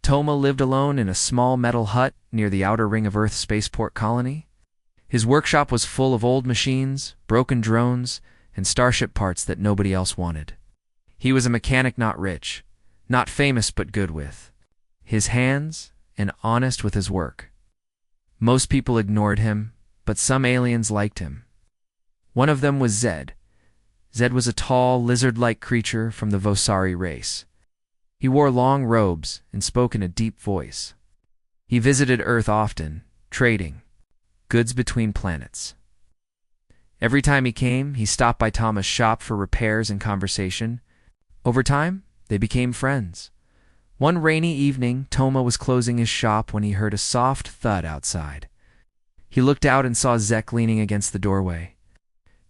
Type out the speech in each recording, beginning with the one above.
Toma lived alone in a small metal hut near the outer ring of Earth's spaceport colony. His workshop was full of old machines, broken drones, and starship parts that nobody else wanted. He was a mechanic, not rich, not famous, but good with his hands and honest with his work. Most people ignored him, but some aliens liked him. One of them was Zed. Zed was a tall, lizard-like creature from the Vosari race. He wore long robes and spoke in a deep voice. He visited Earth often, trading goods between planets. Every time he came, he stopped by Toma's shop for repairs and conversation. Over time, they became friends. One rainy evening, Toma was closing his shop when he heard a soft thud outside. He looked out and saw Zek leaning against the doorway.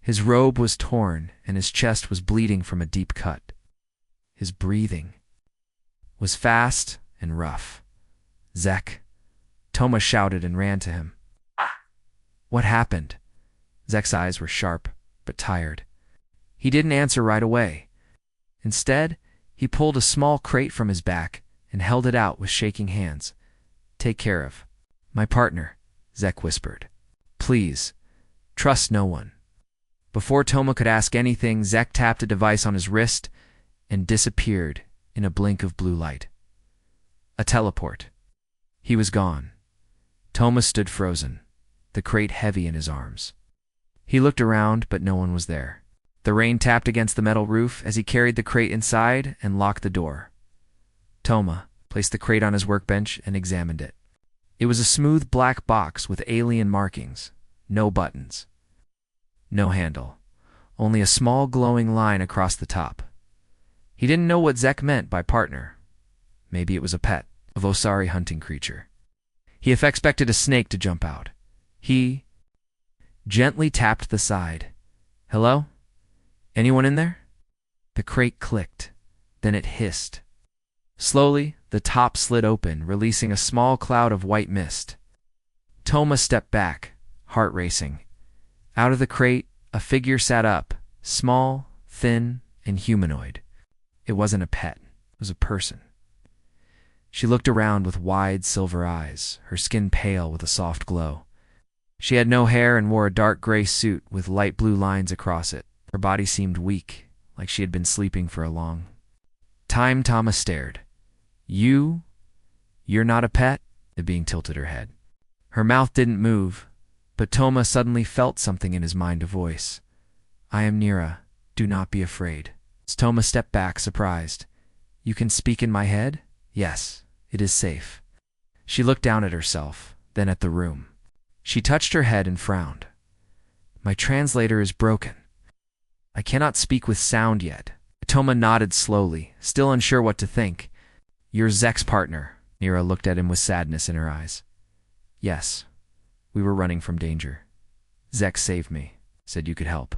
His robe was torn and his chest was bleeding from a deep cut. His breathing was fast and rough. "Zek!" Toma shouted and ran to him. "What happened?" Zek's eyes were sharp, but tired. He didn't answer right away. Instead, he pulled a small crate from his back and held it out with shaking hands. "Take care of my partner," Zek whispered. "Please, trust no one." Before Toma could ask anything, Zek tapped a device on his wrist and disappeared in a blink of blue light. A teleport. He was gone. Toma stood frozen, the crate heavy in his arms. He looked around, but no one was there. The rain tapped against the metal roof as he carried the crate inside and locked the door. Toma placed the crate on his workbench and examined it. It was a smooth black box with alien markings, no buttons, no handle, only a small glowing line across the top. He didn't know what Zek meant by partner. Maybe it was a pet, a Vosari hunting creature. He expected a snake to jump out. He gently tapped the side. "Hello? Anyone in there?" The crate clicked. Then it hissed. Slowly, the top slid open, releasing a small cloud of white mist. Toma stepped back, heart racing. Out of the crate, a figure sat up, small, thin, and humanoid. It wasn't a pet. It was a person. She looked around with wide silver eyes, her skin pale with a soft glow. She had no hair and wore a dark gray suit with light blue lines across it. Her body seemed weak, like she had been sleeping for a long time. Toma stared. You're not a pet?" The being tilted her head. Her mouth didn't move, but Toma suddenly felt something in his mind, a voice. "I am Nira. Do not be afraid." Toma stepped back, surprised. "You can speak in my head?" "Yes, it is safe." She looked down at herself, then at the room. She touched her head and frowned. "My translator is broken. I cannot speak with sound yet." Toma nodded slowly, still unsure what to think. "You're Zek's partner." Nira looked at him with sadness in her eyes. "Yes, we were running from danger. Zek saved me, said you could help."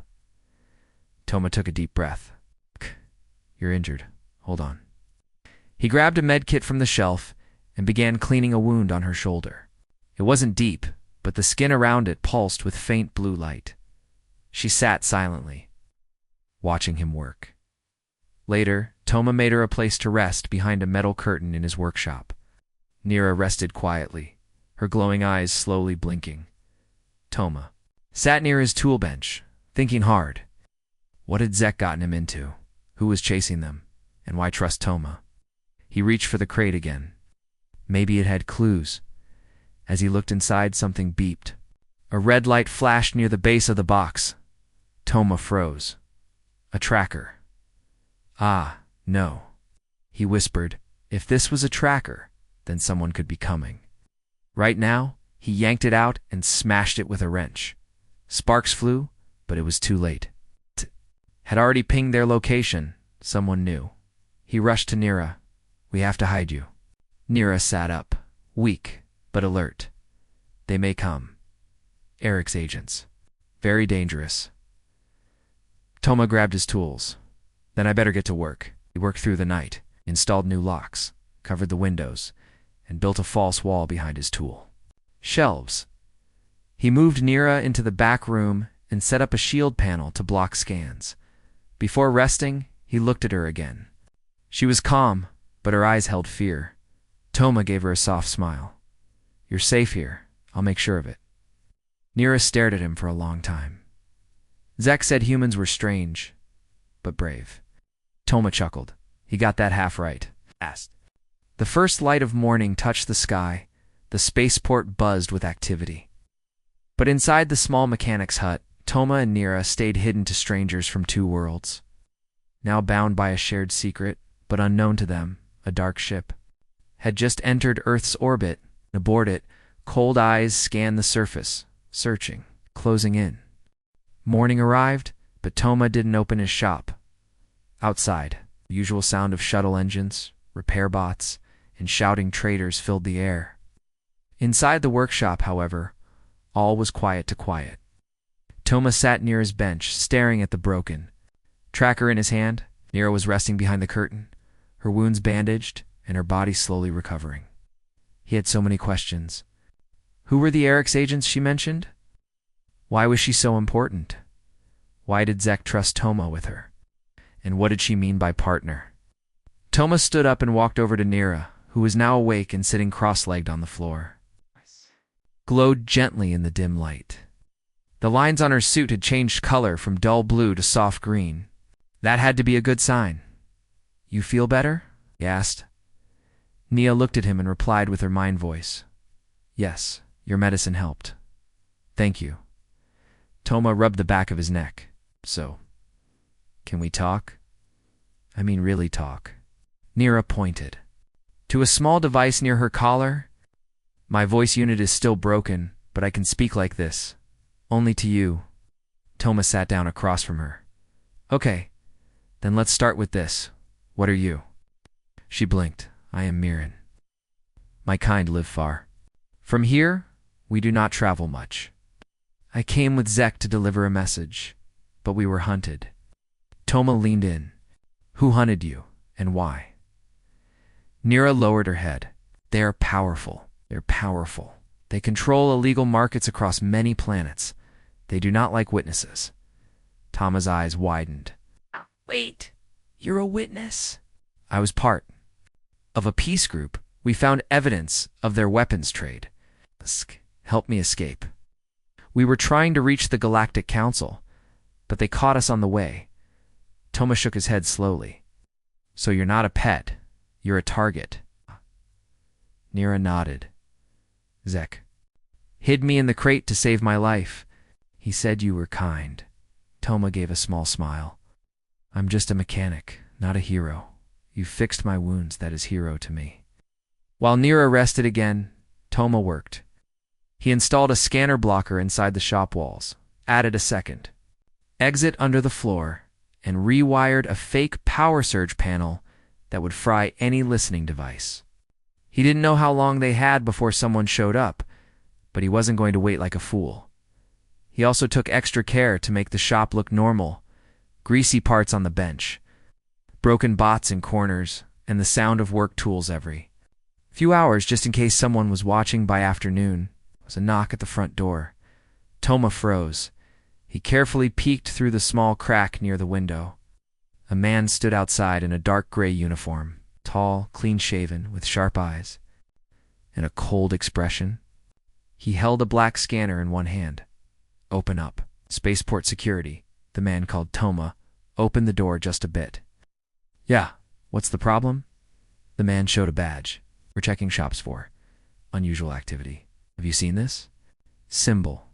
Toma took a deep breath. "You're injured. Hold on." He grabbed a med kit from the shelf and began cleaning a wound on her shoulder. It wasn't deep, but the skin around it pulsed with faint blue light. She sat silently, watching him work. Later, Toma made her a place to rest behind a metal curtain in his workshop. Nira rested quietly, her glowing eyes slowly blinking. Toma sat near his tool bench, thinking hard. What had Zek gotten him into? Who was chasing them? And why trust Toma? He reached for the crate again. Maybe it had clues. As he looked inside, something beeped. A red light flashed near the base of the box. Toma froze. A tracker. "Ah, no," he whispered. If this was a tracker, then someone could be coming. Right now, he yanked it out and smashed it with a wrench. Sparks flew, but it was too late. Had already pinged their location. Someone knew. He rushed to Nira. "We have to hide you." Nira sat up, weak but alert. "They may come. Eric's agents. Very dangerous." Toma grabbed his tools. "Then I better get to work." He worked through the night, installed new locks, covered the windows, and built a false wall behind his tool. Shelves. He moved Nira into the back room and set up a shield panel to block scans. Before resting, he looked at her again. She was calm, but her eyes held fear. Toma gave her a soft smile. You're safe here. I'll make sure of it. Nira stared at him for a long time. Zek said humans were strange, but brave. Toma chuckled. He got that half right. Asked. The first light of morning touched the sky. The spaceport buzzed with activity. But inside the small mechanic's hut, Toma and Nira stayed hidden to strangers from two worlds. Now bound by a shared secret, but unknown to them, a dark ship had just entered Earth's orbit. Aboard it, cold eyes scanned the surface, searching, closing in. Morning arrived, but Toma didn't open his shop. Outside, the usual sound of shuttle engines, repair bots, and shouting traders filled the air. Inside the workshop, however, all was quiet to quiet. Toma sat near his bench, staring at the broken tracker in his hand. Nira was resting behind the curtain, her wounds bandaged, and her body slowly recovering. He had so many questions. Who were the Orcs agents she mentioned? Why was she so important? Why did Zek trust Toma with her? And what did she mean by partner? Toma stood up and walked over to Nira, who was now awake and sitting cross-legged on the floor. Glowed gently in the dim light. The lines on her suit had changed color from dull blue to soft green. That had to be a good sign. You feel better? He asked. Nia looked at him and replied with her mind voice. Yes, your medicine helped. Thank you. Toma rubbed the back of his neck. So, can we talk? I mean really talk. Nira pointed to a small device near her collar. My voice unit is still broken, but I can speak like this. Only to you. Toma sat down across from her. Okay, then let's start with this. What are you? She blinked. I am Mirren. My kind live far. From here, we do not travel much. I came with Zek to deliver a message, but we were hunted. Toma leaned in. Who hunted you, and why? Nira lowered her head. They are powerful. They're powerful. They control illegal markets across many planets. They do not like witnesses. Toma's eyes widened. Wait, you're a witness? I was part of a peace group. We found evidence of their weapons trade. Help me escape. We were trying to reach the Galactic Council, but they caught us on the way. Toma shook his head slowly. So you're not a pet. You're a target. Nira nodded. Zek hid me in the crate to save my life. He said you were kind. Toma gave a small smile. I'm just a mechanic, not a hero. You fixed my wounds, that is hero to me. While Nira rested again, Toma worked. He installed a scanner blocker inside the shop walls, added a second exit under the floor, and rewired a fake power surge panel that would fry any listening device. He didn't know how long they had before someone showed up, but he wasn't going to wait like a fool. He also took extra care to make the shop look normal. Greasy parts on the bench, broken bots in corners, and the sound of work tools every few hours just in case someone was watching. By afternoon, there was a knock at the front door. Toma froze. He carefully peeked through the small crack near the window. A man stood outside in a dark gray uniform, tall, clean-shaven, with sharp eyes and a cold expression. He held a black scanner in one hand. Open up. Spaceport security. The man called Toma opened the door just a bit. Yeah, what's the problem? The man showed a badge. We're checking shops for unusual activity. Have you seen this? Symbol.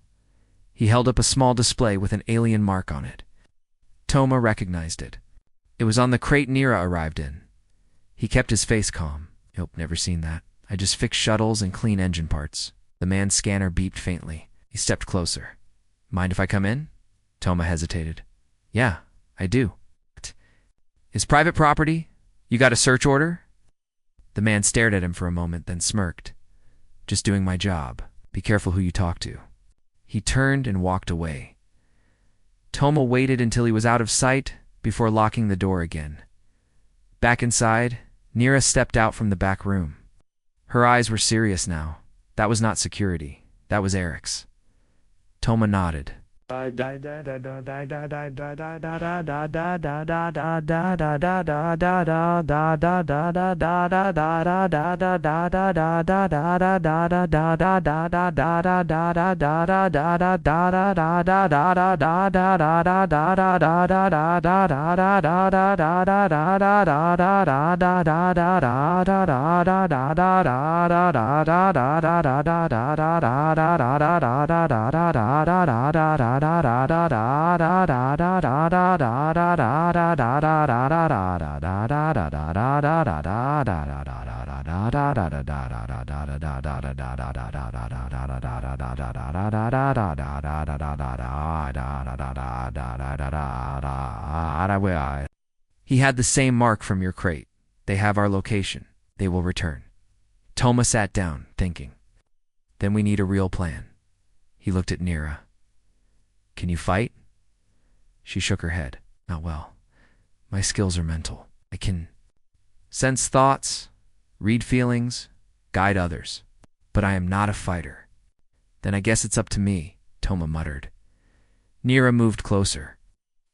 He held up a small display with an alien mark on it. Toma recognized it. It was on the crate Nira arrived in. He kept his face calm. Nope, never seen that. I just fix shuttles and clean engine parts. The man's scanner beeped faintly. He stepped closer. Mind if I come in? Toma hesitated. Yeah, I do. Is private property? You got a search order? The man stared at him for a moment, then smirked. Just doing my job. Be careful who you talk to. He turned and walked away. Toma waited until he was out of sight before locking the door again. Back inside, Nira stepped out from the back room. Her eyes were serious now. That was not security. That was Eric's. Toma nodded. He had the same mark from your crate. They have our location. They will return. Toma sat down, thinking. Then we need a real plan. He looked at Nira. Can you fight? She shook her head. Not well. My skills are mental. I can sense thoughts, read feelings, guide others. But I am not a fighter. Then I guess it's up to me, Toma muttered. Nira moved closer.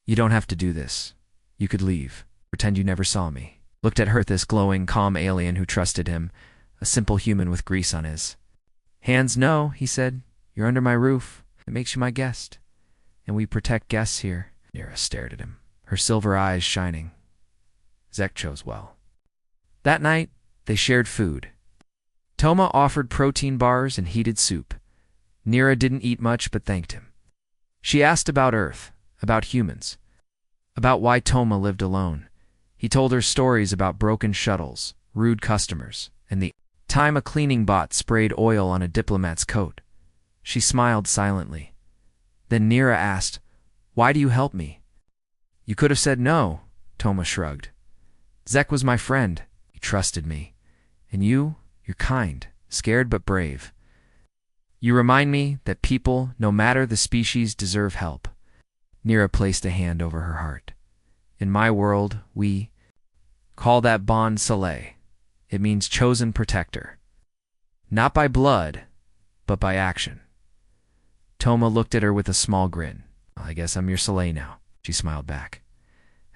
You don't have to do this. You could leave. Pretend you never saw me. Looked at her, this glowing, calm alien who trusted him, a simple human with grease on his hands. No, he said. You're under my roof. It makes you my guest. And we protect guests here. Nira stared at him, her silver eyes shining. Zek chose well. That night, they shared food. Toma offered protein bars and heated soup. Nira didn't eat much but thanked him. She asked about Earth, about humans, about why Toma lived alone. He told her stories about broken shuttles, rude customers, and the time a cleaning bot sprayed oil on a diplomat's coat. She smiled silently. Then Nira asked, Why do you help me? You could have said no, Toma shrugged. Zek was my friend. He trusted me. And you're kind, scared but brave. You remind me that people, no matter the species, deserve help. Nira placed a hand over her heart. In my world, we call that bond Saleh. It means chosen protector. Not by blood, but by action. Toma looked at her with a small grin. I guess I'm your Saleh now, she smiled back.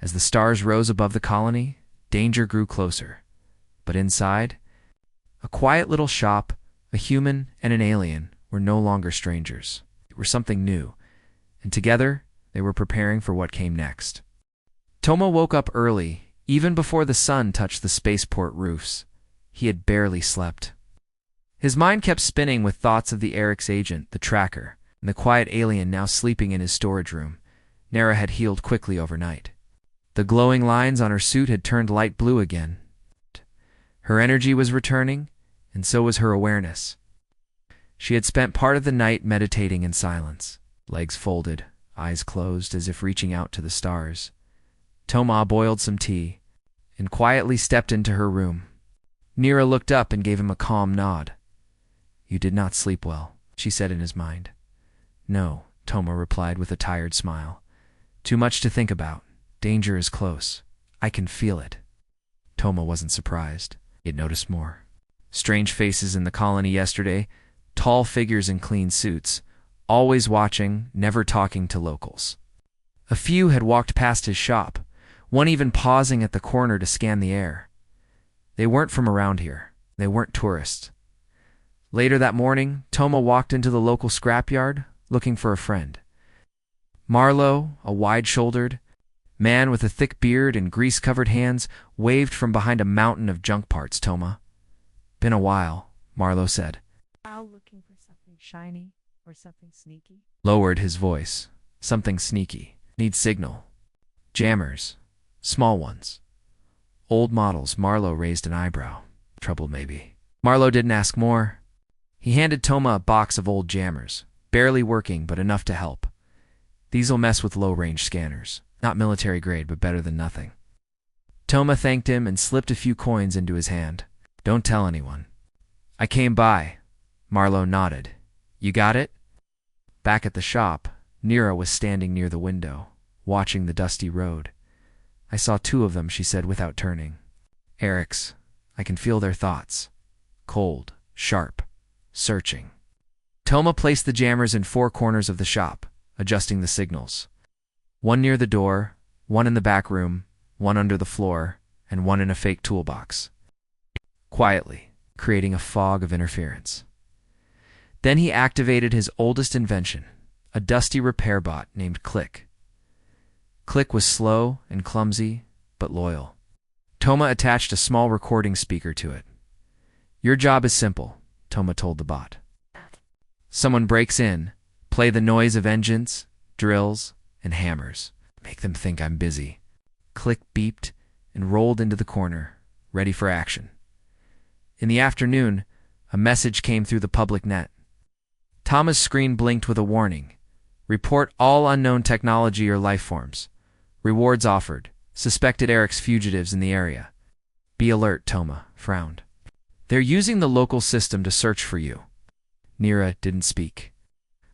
As the stars rose above the colony, danger grew closer. But inside, a quiet little shop, a human and an alien were no longer strangers. They were something new, and together they were preparing for what came next. Toma woke up early, even before the sun touched the spaceport roofs. He had barely slept. His mind kept spinning with thoughts of the Orcs agent, the tracker, and the quiet alien now sleeping in his storage room. Nira had healed quickly overnight. The glowing lines on her suit had turned light blue again. Her energy was returning, and so was her awareness. She had spent part of the night meditating in silence, legs folded, eyes closed as if reaching out to the stars. Toma boiled some tea and quietly stepped into her room. Nira looked up and gave him a calm nod. You did not sleep well, she said in his mind. No, Toma replied with a tired smile. Too much to think about. Danger is close. I can feel it. Toma wasn't surprised. He had noticed more. Strange faces in the colony yesterday, tall figures in clean suits, always watching, never talking to locals. A few had walked past his shop, one even pausing at the corner to scan the air. They weren't from around here. They weren't tourists. Later that morning, Toma walked into the local scrapyard, looking for a friend. Marlowe, a wide-shouldered man with a thick beard and grease-covered hands, waved from behind a mountain of junk parts. Toma. Been a while, Marlowe said. Looking for something shiny or something sneaky? Lowered his voice. Something sneaky. Need signal. Jammers. Small ones. Old models. Marlowe raised an eyebrow. Trouble maybe. Marlowe didn't ask more. He handed Toma a box of old jammers. Barely working, but enough to help. These'll mess with low-range scanners. Not military grade, but better than nothing. Toma thanked him and slipped a few coins into his hand. Don't tell anyone. I came by. Marlowe nodded. You got it? Back at the shop, Nira was standing near the window, watching the dusty road. I saw two of them, she said without turning. Orcs. I can feel their thoughts. Cold, sharp, searching. Toma placed the jammers in four corners of the shop, adjusting the signals. One near the door, one in the back room, one under the floor, and one in a fake toolbox. Quietly, creating a fog of interference. Then he activated his oldest invention, a dusty repair bot named Click. Click was slow and clumsy, but loyal. Toma attached a small recording speaker to it. "Your job is simple," Toma told the bot. "Someone breaks in, play the noise of engines, drills, and hammers. Make them think I'm busy." Click beeped and rolled into the corner, ready for action. In the afternoon, a message came through the public net. Toma's screen blinked with a warning. "Report all unknown technology or life forms. Rewards offered. Suspected Orcs fugitives in the area. Be alert," Toma frowned. "They're using the local system to search for you." Nira didn't speak.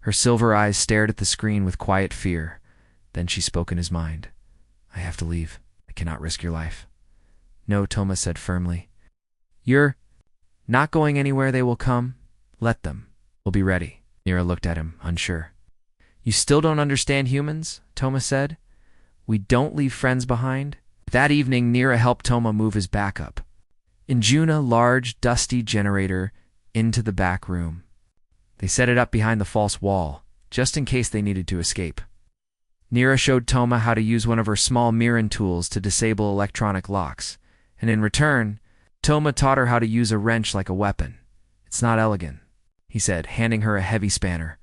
Her silver eyes stared at the screen with quiet fear. Then she spoke in his mind. "I have to leave. I cannot risk your life." "No," Toma said firmly. "You're not going anywhere. They will come. Let them. We'll be ready." Nira looked at him, unsure. "You still don't understand humans?" Toma said. "We don't leave friends behind." That evening, Nira helped Toma move his backup. Injune a large, dusty generator into the back room. They set it up behind the false wall, just in case they needed to escape. Nira showed Toma how to use one of her small Miran tools to disable electronic locks, and in return, Toma taught her how to use a wrench like a weapon. "It's not elegant," he said, handing her a heavy spanner,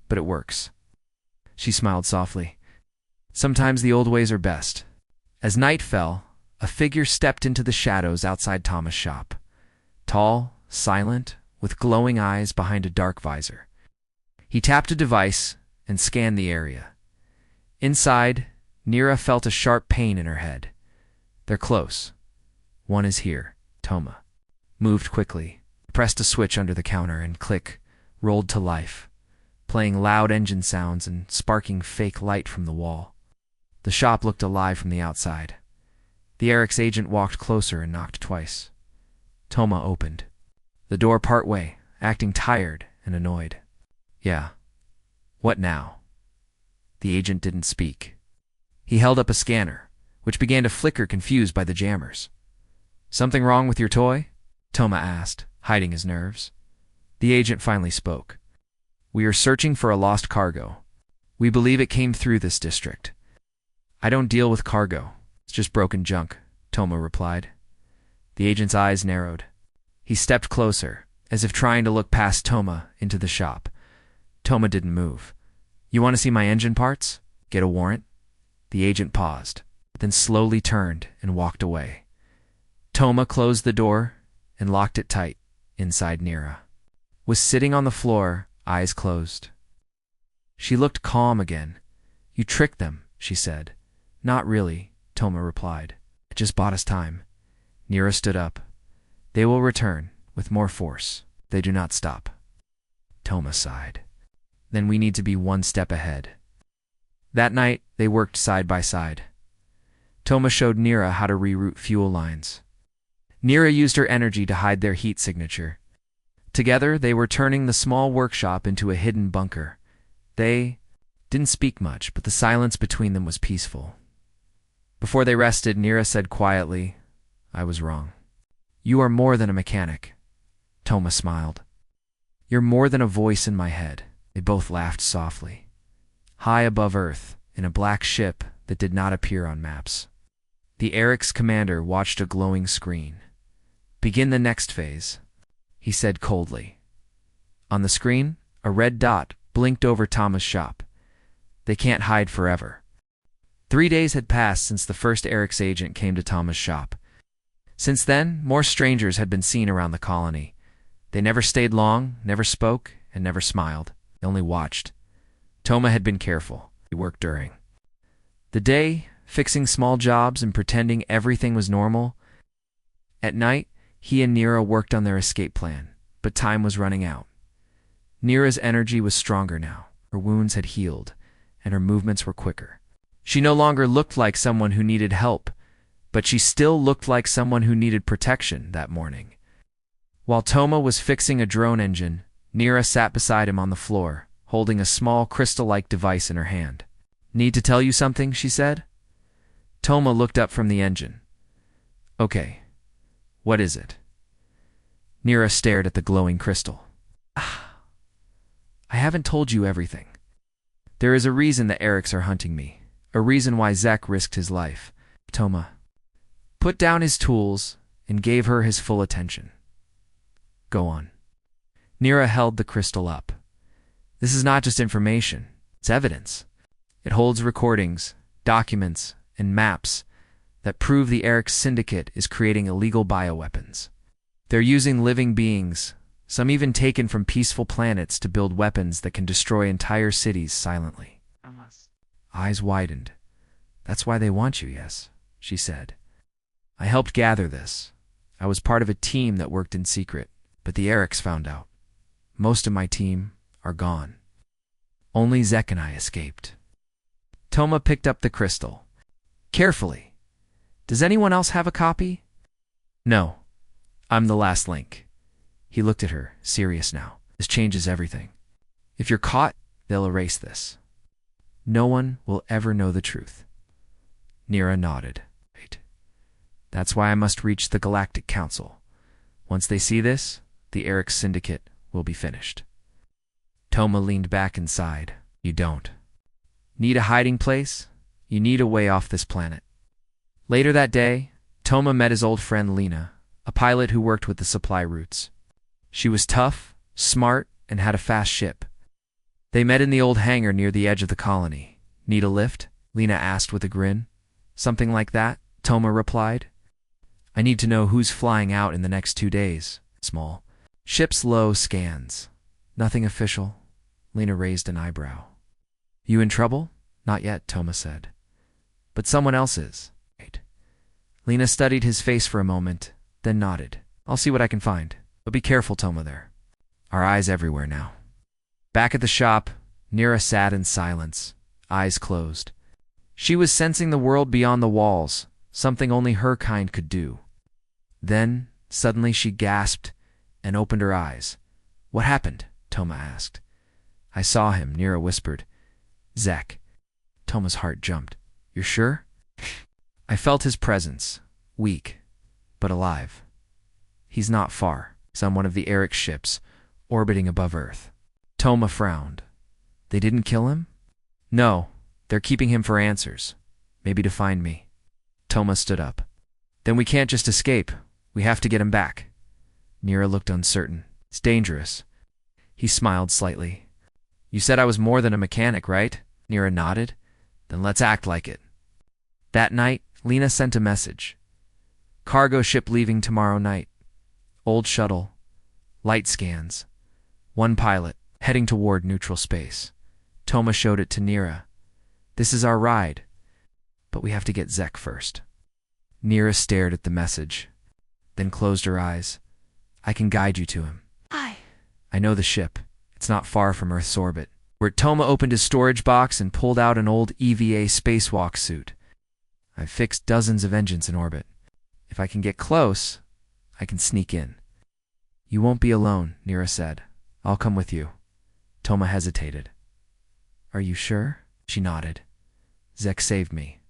"but it works." She smiled softly. Sometimes the old ways are best. As night fell, a figure stepped into the shadows outside Toma's shop. Tall, silent, with glowing eyes behind a dark visor. He tapped a device and scanned the area. Inside, Nira felt a sharp pain in her head. "They're close. One is here." Toma moved quickly, pressed a switch under the counter, and Click rolled to life, playing loud engine sounds and sparking fake light from the wall. The shop looked alive from the outside. The Orcs agent walked closer and knocked twice. Toma opened the door partway, acting tired and annoyed. "Yeah. What now?" The agent didn't speak. He held up a scanner, which began to flicker, confused by the jammers. "Something wrong with your toy?" Toma asked, hiding his nerves. The agent finally spoke. "We are searching for a lost cargo. We believe it came through this district." "I don't deal with cargo. It's just broken junk," Toma replied. The agent's eyes narrowed. He stepped closer, as if trying to look past Toma into the shop. Toma didn't move. "You want to see my engine parts? Get a warrant?" The agent paused, then slowly turned and walked away. Toma closed the door and locked it tight. Inside, Nira was sitting on the floor, eyes closed. She looked calm again. "You tricked them," she said. "Not really," Toma replied. "It just bought us time." Nira stood up. "They will return, with more force. They do not stop." Toma sighed. "Then we need to be one step ahead." That night, they worked side by side. Toma showed Nira how to reroute fuel lines. Nira used her energy to hide their heat signature. Together, they were turning the small workshop into a hidden bunker. They didn't speak much, but the silence between them was peaceful. Before they rested, Nira said quietly, "I was wrong. You are more than a mechanic." Toma smiled. "You're more than a voice in my head." They both laughed softly. High above Earth, in a black ship that did not appear on maps, the Orcs commander watched a glowing screen. "Begin the next phase," he said coldly. On the screen, a red dot blinked over Toma's shop. "They can't hide forever." 3 days had passed since the first Orcs agent came to Toma's shop. Since then, more strangers had been seen around the colony. They never stayed long, never spoke, and never smiled. They only watched. Toma had been careful. He worked during the day, fixing small jobs and pretending everything was normal. At night, he and Nira worked on their escape plan, but time was running out. Nira's energy was stronger now. Her wounds had healed, and her movements were quicker. She no longer looked like someone who needed help, but she still looked like someone who needed protection that morning. While Toma was fixing a drone engine, Nira sat beside him on the floor, holding a small crystal-like device in her hand. "Need to tell you something?" she said. Toma looked up from the engine. "Okay. What is it?" Nira stared at the glowing crystal. "I haven't told you everything. There is a reason the Orcs are hunting me, a reason why Zek risked his life." Toma put down his tools and gave her his full attention. "Go on." Nira held the crystal up. "This is not just information, it's evidence. It holds recordings, documents, and maps that prove the Orcs syndicate is creating illegal bioweapons. They're using living beings, some even taken from peaceful planets, to build weapons that can destroy entire cities silently." Eyes widened. "That's why they want you, yes?" she said. "I helped gather this. I was part of a team that worked in secret, but the Orcs found out. Most of my team are gone. Only Zek and I escaped." Toma picked up the crystal. Carefully. "Does anyone else have a copy?" "No. I'm the last link." He looked at her, serious now. "This changes everything. If you're caught, they'll erase this. No one will ever know the truth." Nira nodded. "Right. That's why I must reach the Galactic Council. Once they see this, the Orcs syndicate will be finished." Toma leaned back and sighed. "You don't need a hiding place. You need a way off this planet." Later that day, Toma met his old friend Lena, a pilot who worked with the supply routes. She was tough, smart, and had a fast ship. They met in the old hangar near the edge of the colony. "Need a lift?" Lena asked with a grin. "Something like that," Toma replied. "I need to know who's flying out in the next 2 days." Small. Ship's low scans. "Nothing official." Lena raised an eyebrow. "You in trouble?" "Not yet," Toma said. "But someone else is." "Right." Lena studied his face for a moment, then nodded. "I'll see what I can find. But be careful, Toma, there." Our eyes everywhere now. Back at the shop, Nira sat in silence, eyes closed. She was sensing the world beyond the walls, something only her kind could do. Then, suddenly she gasped and opened her eyes. "What happened?" Toma asked. "I saw him," Nira whispered. "Zek." Toma's heart jumped. "You're sure?" "I felt his presence, weak, but alive. He's not far. He's on one of the Orc ships, orbiting above Earth." Toma frowned. "They didn't kill him?" "No, they're keeping him for answers. Maybe to find me." Toma stood up. "Then we can't just escape. We have to get him back." Nira looked uncertain. "It's dangerous." He smiled slightly. "You said I was more than a mechanic, right?" Nira nodded. "Then let's act like it." That night, Lena sent a message. "Cargo ship leaving tomorrow night. Old shuttle. Light scans. 1 pilot, heading toward neutral space." Toma showed it to Nira. "This is our ride. But we have to get Zek first." Nira stared at the message, then closed her eyes. "I can guide you to him." "I know the ship. It's not far from Earth's orbit." Where Toma opened his storage box and pulled out an old EVA spacewalk suit. "I've fixed dozens of engines in orbit. If I can get close, I can sneak in." "You won't be alone," Nira said. "I'll come with you." Toma hesitated. "Are you sure?" She nodded. "Zek saved me.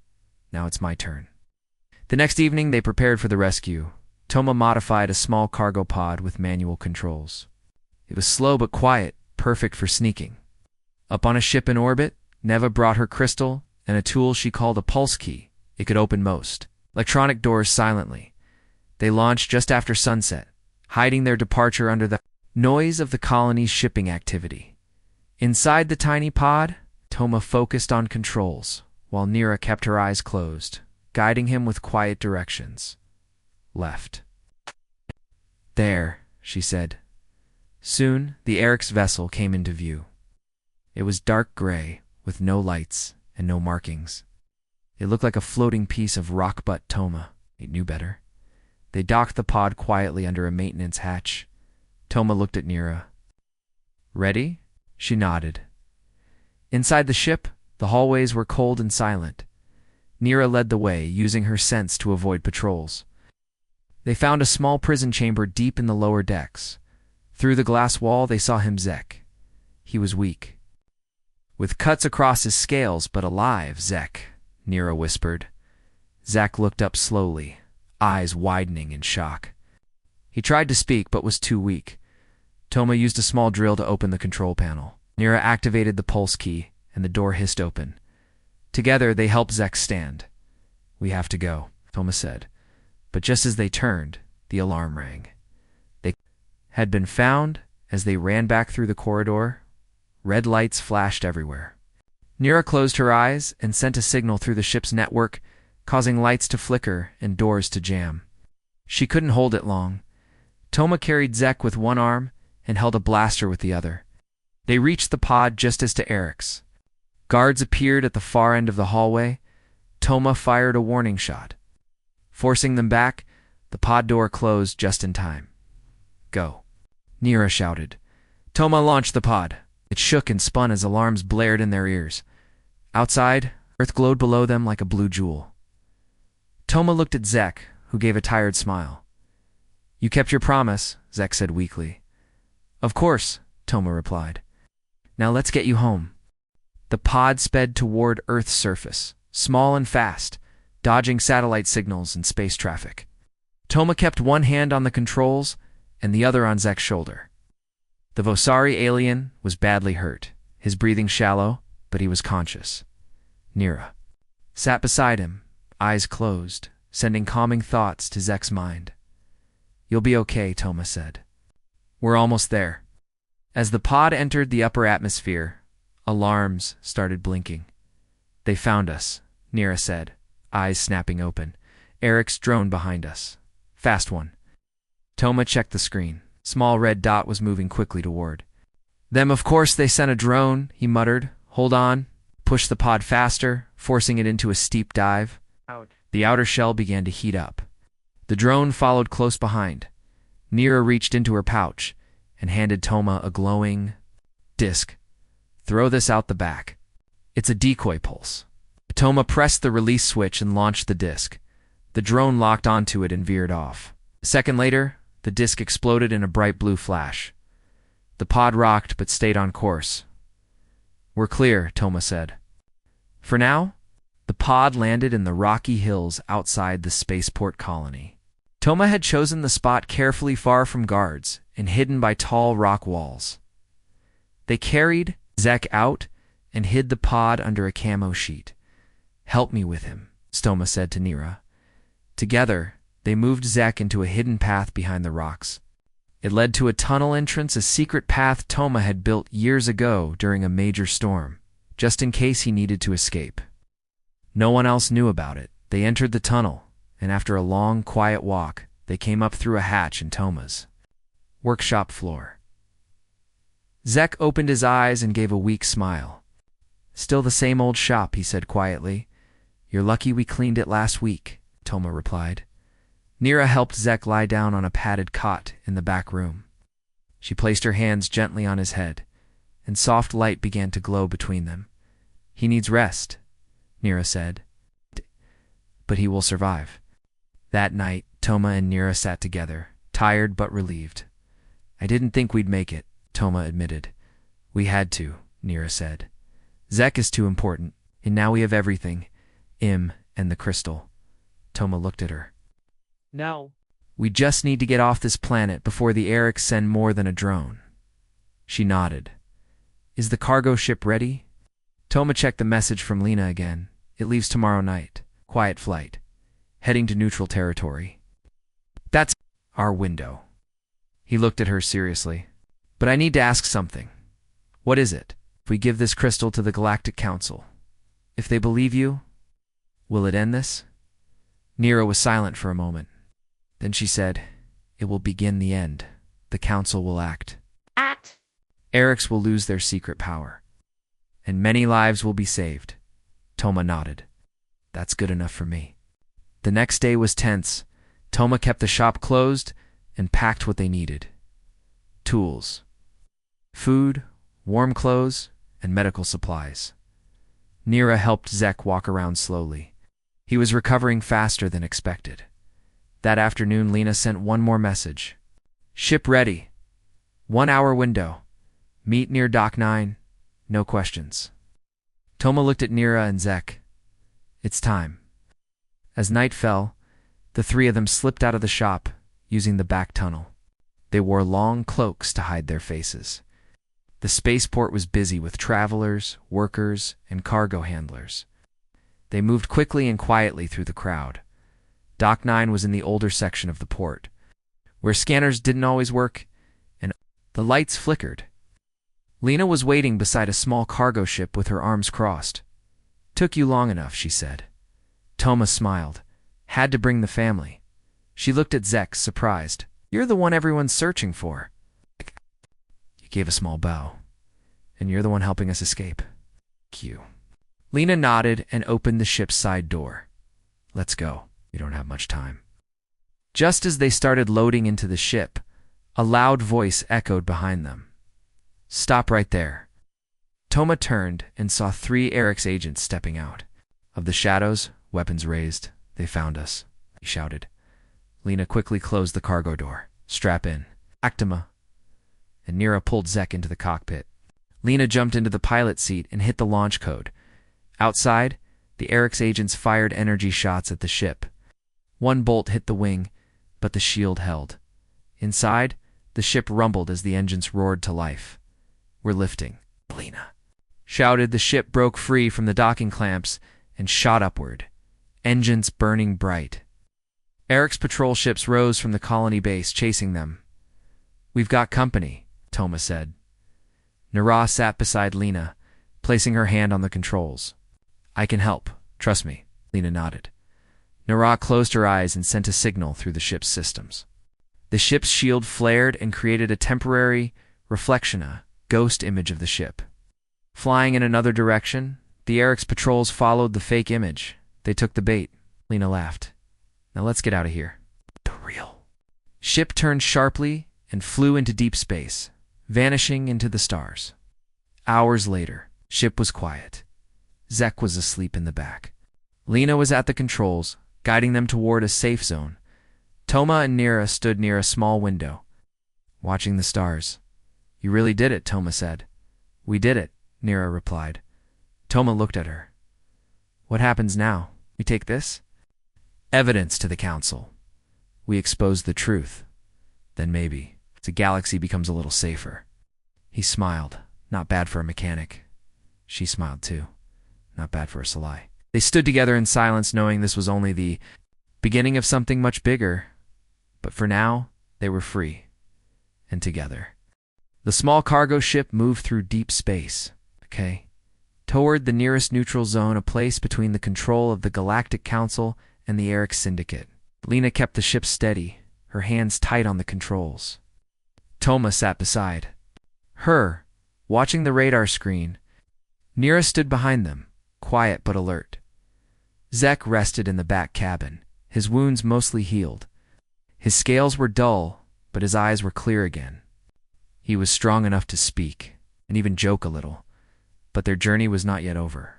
Now it's my turn." The next evening they prepared for the rescue. Toma modified a small cargo pod with manual controls. It was slow but quiet, perfect for sneaking. Up on a ship in orbit, Neva brought her crystal and a tool she called a pulse key. It could open most electronic doors silently. They launched just after sunset, hiding their departure under the noise of the colony's shipping activity. Inside the tiny pod, Toma focused on controls, while Nira kept her eyes closed, guiding him with quiet directions. "Left." "There," she said. Soon, the Orcs' vessel came into view. It was dark gray, with no lights and no markings. It looked like a floating piece of rock butt Toma. It knew better. They docked the pod quietly under a maintenance hatch. Toma looked at Nira. "Ready?" She nodded. Inside the ship, the hallways were cold and silent. Nira led the way, using her sense to avoid patrols. They found a small prison chamber deep in the lower decks. Through the glass wall, they saw him Zek. He was weak, With cuts across his scales, but alive, Zek, Nira whispered. Zek looked up slowly, eyes widening in shock. He tried to speak, but was too weak. Toma used a small drill to open the control panel. Nira activated the pulse key, and the door hissed open. Together, they helped Zek stand. "We have to go," Toma said. But just as they turned, the alarm rang. They had been found. As they ran back through the corridor, red lights flashed everywhere. Nira closed her eyes and sent a signal through the ship's network, causing lights to flicker and doors to jam. She couldn't hold it long. Toma carried Zek with one arm and held a blaster with the other. They reached the pod just as to Eric's. Guards appeared at the far end of the hallway. Toma fired a warning shot. Forcing them back, the pod door closed just in time. "Go," Nira shouted. Toma launched the pod. It shook and spun as alarms blared in their ears. Outside, Earth glowed below them like a blue jewel. Toma looked at Zek, who gave a tired smile. "You kept your promise," Zek said weakly. "Of course," Toma replied. "Now let's get you home." The pod sped toward Earth's surface, small and fast, dodging satellite signals and space traffic. Toma kept one hand on the controls and the other on Zek's shoulder. The Vosari alien was badly hurt, his breathing shallow, but he was conscious. Nira sat beside him, eyes closed, sending calming thoughts to Zek's mind. "You'll be okay," Toma said. "We're almost there." As the pod entered the upper atmosphere, alarms started blinking. "They found us," Nira said, eyes snapping open. "Eric's drone behind us. Fast one." Toma checked the screen. Small red dot was moving quickly toward them. "Of course they sent a drone," he muttered. "Hold on." Pushed the pod faster, forcing it into a steep dive. The outer shell began to heat up. The drone followed close behind. Nira reached into her pouch and handed Toma a glowing disc. "Throw this out the back. It's a decoy pulse." Toma pressed the release switch and launched the disc. The drone locked onto it and veered off. A second later, the disc exploded in a bright blue flash. The pod rocked but stayed on course. "We're clear," Toma said. For now, the pod landed in the rocky hills outside the spaceport colony. Toma had chosen the spot carefully far from guards and hidden by tall rock walls. They carried Zek out and hid the pod under a camo sheet. "Help me with him," Toma said to Nira. Together, they moved Zek into a hidden path behind the rocks. It led to a tunnel entrance, a secret path Toma had built years ago during a major storm, just in case he needed to escape. No one else knew about it. They entered the tunnel, and after a long, quiet walk, they came up through a hatch in Toma's workshop floor. Zek opened his eyes and gave a weak smile. "Still the same old shop," he said quietly. "You're lucky we cleaned it last week," Toma replied. Nira helped Zek lie down on a padded cot in the back room. She placed her hands gently on his head, and soft light began to glow between them. "He needs rest," Nira said, "but he will survive." That night, Toma and Nira sat together, tired but relieved. "I didn't think we'd make it," Toma admitted. "We had to," Nira said. "Zek is too important, and now we have everything, him and the crystal." Toma looked at her. "No. "We just need to get off this planet before the Orcs send more than a drone." She nodded. "Is the cargo ship ready?" Toma checked the message from Lena again. "It leaves tomorrow night. Quiet flight. Heading to neutral territory." "That's our window." He looked at her seriously. "But I need to ask something." "What is it?" "If we give this crystal to the Galactic Council, if they believe you, will it end this?" Nira was silent for a moment. Then she said, "It will begin the end. The Council will act. Orcs will lose their secret power. And many lives will be saved." Toma nodded. "That's good enough for me." The next day was tense. Toma kept the shop closed and packed what they needed. Tools, food, warm clothes, and medical supplies. Nira helped Zek walk around slowly. He was recovering faster than expected. That afternoon, Lena sent one more message. "Ship ready. 1 hour window. Meet near Dock 9. No questions." Toma looked at Nira and Zek. It's time. As night fell, the three of them slipped out of the shop, using the back tunnel. They wore long cloaks to hide their faces. The spaceport was busy with travelers, workers, and cargo handlers. They moved quickly and quietly through the crowd. Dock 9 was in the older section of the port, where scanners didn't always work, and the lights flickered. Lena was waiting beside a small cargo ship with her arms crossed. Took you long enough, she said. Toma smiled. Had to bring the family. She looked at Zek, surprised. You're the one everyone's searching for. He gave a small bow. And you're the one helping us escape. Q. Lena nodded and opened the ship's side door. Let's go. We don't have much time. Just as they started loading into the ship, a loud voice echoed behind them. Stop right there. Toma turned and saw 3 Orcs agents stepping out. Of the shadows, weapons raised, they found us, he shouted. Lena quickly closed the cargo door. Strap in. Actima. And Nira pulled Zek into the cockpit. Lena jumped into the pilot seat and hit the launch code. Outside, the Orcs agents fired energy shots at the ship. One bolt hit the wing, but the shield held. Inside, the ship rumbled as the engines roared to life. We're lifting. Lena shouted. The ship broke free from the docking clamps and shot upward, engines burning bright. Eric's patrol ships rose from the colony base, chasing them. We've got company, Toma said. Nara sat beside Lena, placing her hand on the controls. I can help. Trust me, Lena nodded. Nara closed her eyes and sent a signal through the ship's systems. The ship's shield flared and created a temporary reflection, ghost image of the ship. Flying in another direction, the Eric's patrols followed the fake image. They took the bait. Lena laughed. Now let's get out of here. The real. Ship turned sharply and flew into deep space, vanishing into the stars. Hours later, ship was quiet. Zek was asleep in the back. Lena was at the controls, guiding them toward a safe zone. Toma and Nira stood near a small window, watching the stars. You really did it, Toma said. We did it, Nira replied. Toma looked at her. What happens now? We take this? Evidence to the council. We expose the truth. Then maybe the galaxy becomes a little safer. He smiled. Not bad for a mechanic. She smiled too. Not bad for a Sci-Fi. They stood together in silence, knowing this was only the beginning of something much bigger. But for now, they were free. And together. The small cargo ship moved through deep space. Toward the nearest neutral zone, a place between the control of the Galactic Council and the Eric Syndicate. Lena kept the ship steady, her hands tight on the controls. Toma sat beside her, watching the radar screen. Nira stood behind them, quiet but alert. Zek rested in the back cabin, his wounds mostly healed. His scales were dull, but his eyes were clear again. He was strong enough to speak, and even joke a little. But their journey was not yet over.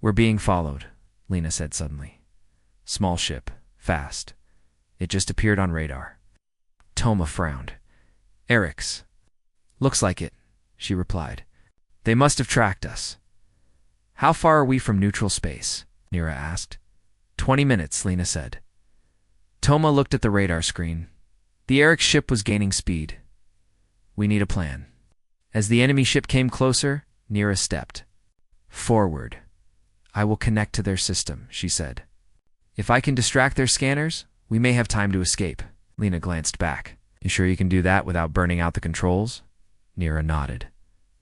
We're being followed, Lena said suddenly. Small ship, fast. It just appeared on radar. Toma frowned. Eric's. Looks like it, she replied. They must have tracked us. How far are we from neutral space? Nira asked. 20 minutes, Lena said. Toma looked at the radar screen. The Eric ship was gaining speed. We need a plan. As the enemy ship came closer, Nira stepped forward. I will connect to their system, she said. If I can distract their scanners, we may have time to escape. Lena glanced back. You sure you can do that without burning out the controls? Nira nodded.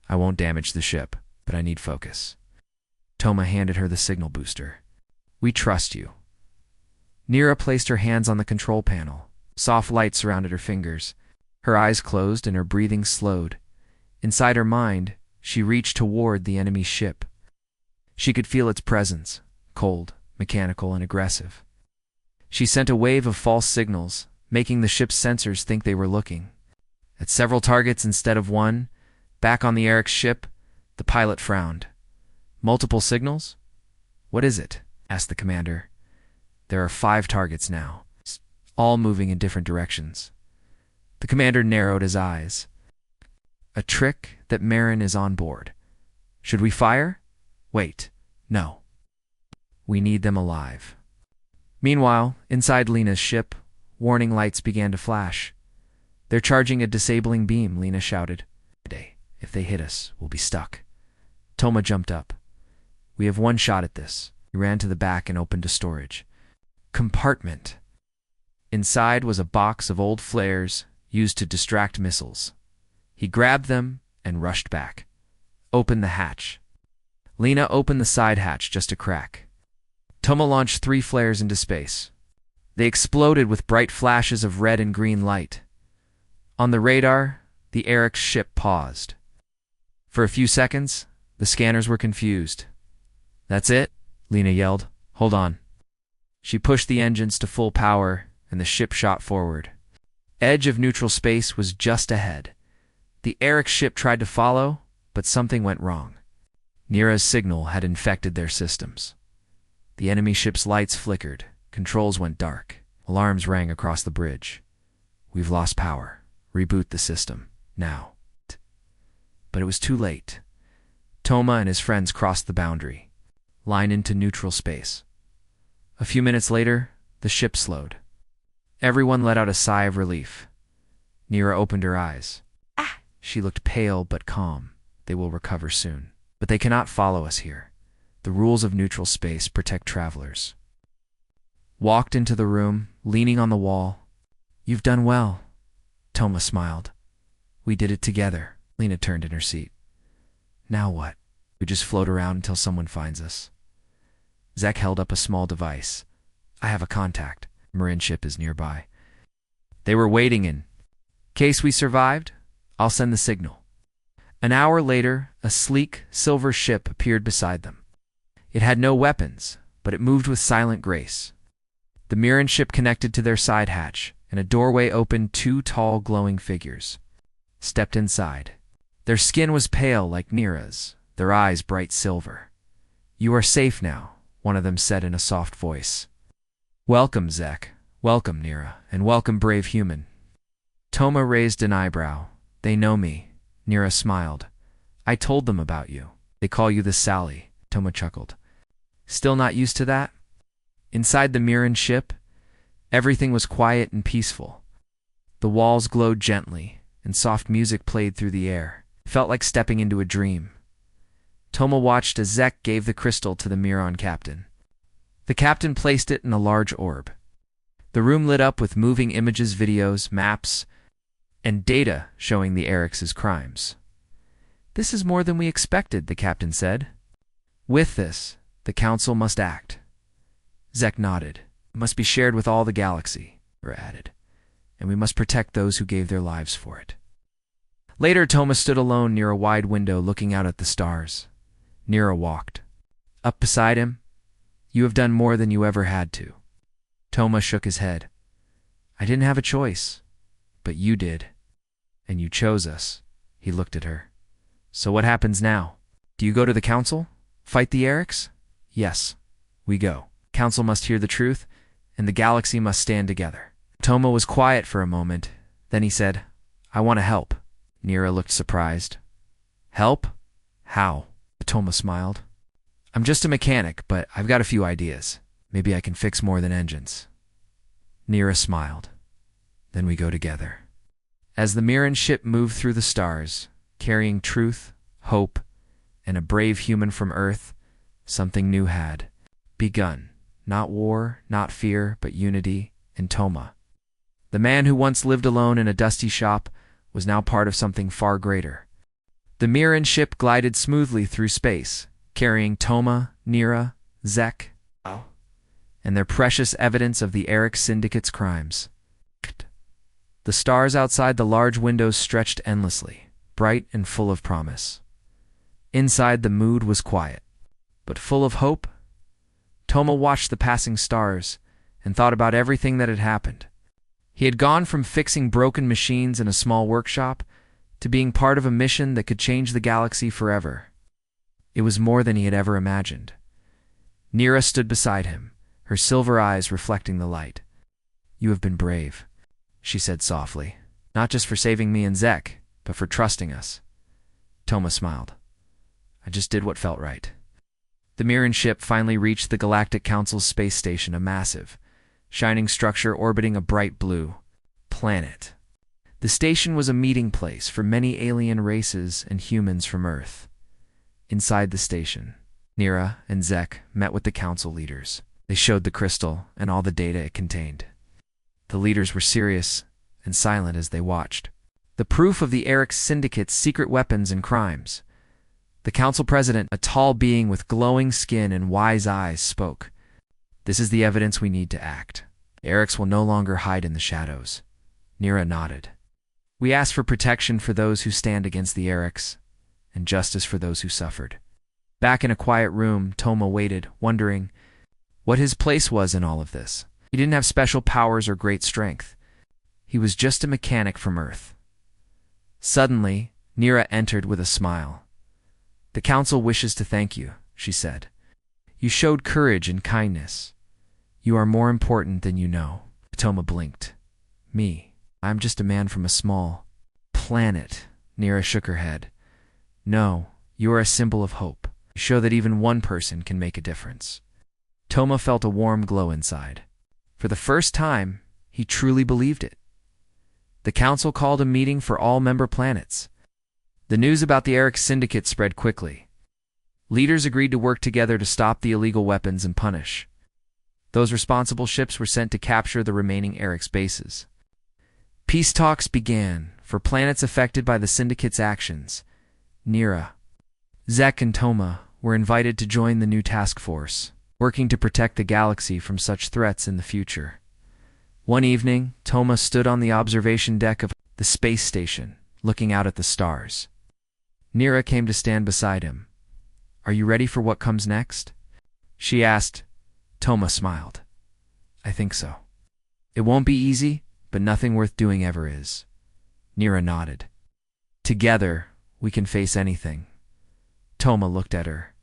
I won't damage the ship, but I need focus. Toma handed her the signal booster. We trust you. Nira placed her hands on the control panel. Soft light surrounded her fingers. Her eyes closed and her breathing slowed. Inside her mind, she reached toward the enemy ship. She could feel its presence, cold, mechanical, and aggressive. She sent a wave of false signals, making the ship's sensors think they were looking. At several targets instead of one, back on the Eric's ship, the pilot frowned. Multiple signals? What is it? Asked the commander. There are 5 targets now, all moving in different directions. The commander narrowed his eyes. A trick that Marin is on board. Should we fire? Wait, no. We need them alive. Meanwhile, inside Lena's ship, warning lights began to flash. They're charging a disabling beam, Lena shouted. If they hit us, we'll be stuck. Toma jumped up. We have one shot at this. He ran to the back and opened a storage compartment. Inside was a box of old flares used to distract missiles. He grabbed them and rushed back. Open the hatch. Lena opened the side hatch just a crack. Toma launched 3 flares into space. They exploded with bright flashes of red and green light. On the radar, the Orcs ship paused. For a few seconds, the scanners were confused. That's it? Lena yelled. Hold on. She pushed the engines to full power, and the ship shot forward. Edge of neutral space was just ahead. The Orcs ship tried to follow, but something went wrong. Nira's signal had infected their systems. The enemy ship's lights flickered, controls went dark, alarms rang across the bridge. We've lost power. Reboot the system, now. But it was too late. Toma and his friends crossed the boundary, line into neutral space. A few minutes later, the ship slowed. Everyone let out a sigh of relief. Nira opened her eyes. She looked pale but calm. They will recover soon. But they cannot follow us here. The rules of neutral space protect travelers. Walked into the room, leaning on the wall. You've done well. Toma smiled. We did it together. Lena turned in her seat. Now what? We just float around until someone finds us. Zek held up a small device. I have a contact. Marin ship is nearby. They were waiting in case we survived. I'll send the signal. An hour later, a sleek, silver ship appeared beside them. It had no weapons, but it moved with silent grace. The Mirren ship connected to their side hatch, and a doorway opened. 2 tall, glowing figures stepped inside. Their skin was pale like Nira's, their eyes bright silver. You are safe now, one of them said in a soft voice. Welcome, Zek. Welcome, Nira, and welcome, brave human. Toma raised an eyebrow. They know me. Nira smiled. I told them about you. They call you the Sally. Toma chuckled. Still not used to that? Inside the Mirren ship, everything was quiet and peaceful. The walls glowed gently, and soft music played through the air. It felt like stepping into a dream. Toma watched as Zek gave the crystal to the Mirren captain. The captain placed it in a large orb. The room lit up with moving images, videos, maps, and data showing the Orcs' crimes. This is more than we expected, the captain said. With this, the council must act. Zek nodded. It must be shared with all the galaxy, Nira added, and we must protect those who gave their lives for it. Later, Toma stood alone near a wide window looking out at the stars. Nira walked. Up beside him, you have done more than you ever had to. Toma shook his head. I didn't have a choice, but you did. And you chose us. He looked at her. So what happens now? Do you go to the council? Fight the Orcs? Yes, we go. Council must hear the truth, and the galaxy must stand together. Toma was quiet for a moment. Then he said, I want to help. Nira looked surprised. Help? How? Toma smiled. I'm just a mechanic, but I've got a few ideas. Maybe I can fix more than engines. Nira smiled. Then we go together. As the Mirren ship moved through the stars, carrying truth, hope, and a brave human from Earth, something new had begun. Not war, not fear, but unity and Toma. The man who once lived alone in a dusty shop was now part of something far greater. The Mirren ship glided smoothly through space, carrying Toma, Nira, Zek, and their precious evidence of the Orc Syndicate's crimes. The stars outside the large windows stretched endlessly, bright and full of promise. Inside, the mood was quiet, but full of hope. Toma watched the passing stars and thought about everything that had happened. He had gone from fixing broken machines in a small workshop to being part of a mission that could change the galaxy forever. It was more than he had ever imagined. Nira stood beside him, her silver eyes reflecting the light. You have been brave, she said softly, not just for saving me and Zek, but for trusting us. Toma smiled. I just did what felt right. The Mirren ship finally reached the Galactic Council's space station, a massive, shining structure orbiting a bright blue planet. The station was a meeting place for many alien races and humans from Earth. Inside the station, Nira and Zek met with the council leaders. They showed the crystal and all the data it contained. The leaders were serious and silent as they watched. The proof of the Orcs syndicate's secret weapons and crimes. The council president, a tall being with glowing skin and wise eyes, spoke. This is the evidence we need to act. The Orcs will no longer hide in the shadows. Nira nodded. We ask for protection for those who stand against the Orcs, and justice for those who suffered. Back in a quiet room, Toma waited, wondering what his place was in all of this. He didn't have special powers or great strength. He was just a mechanic from Earth. Suddenly, Nira entered with a smile. The council wishes to thank you, she said. You showed courage and kindness. You are more important than you know. Toma blinked. Me. I'm just a man from a small planet. Nira shook her head. No, you are a symbol of hope. You show that even one person can make a difference. Toma felt a warm glow inside. For the first time, he truly believed it. The council called a meeting for all member planets. The news about the Orcs syndicate spread quickly. Leaders agreed to work together to stop the illegal weapons and punish. Those responsible ships were sent to capture the remaining Orcs bases. Peace talks began for planets affected by the syndicate's actions. Nira, Zek, and Toma were invited to join the new task force, working to protect the galaxy from such threats in the future. One evening, Toma stood on the observation deck of the space station, looking out at the stars. Nira came to stand beside him. Are you ready for what comes next? She asked. Toma smiled. I think so. It won't be easy, but nothing worth doing ever is. Nira nodded. Together, we can face anything. Toma looked at her.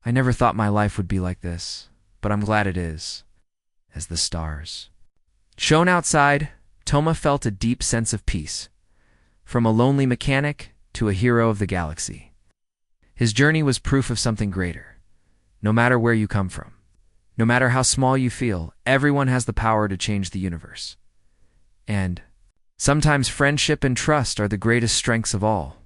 I never thought my life would be like this, but I'm glad it is. As the stars shone outside, Toma felt a deep sense of peace. From a lonely mechanic to a hero of the galaxy. His journey was proof of something greater. No matter where you come from, no matter how small you feel, everyone has the power to change the universe. And sometimes friendship and trust are the greatest strengths of all.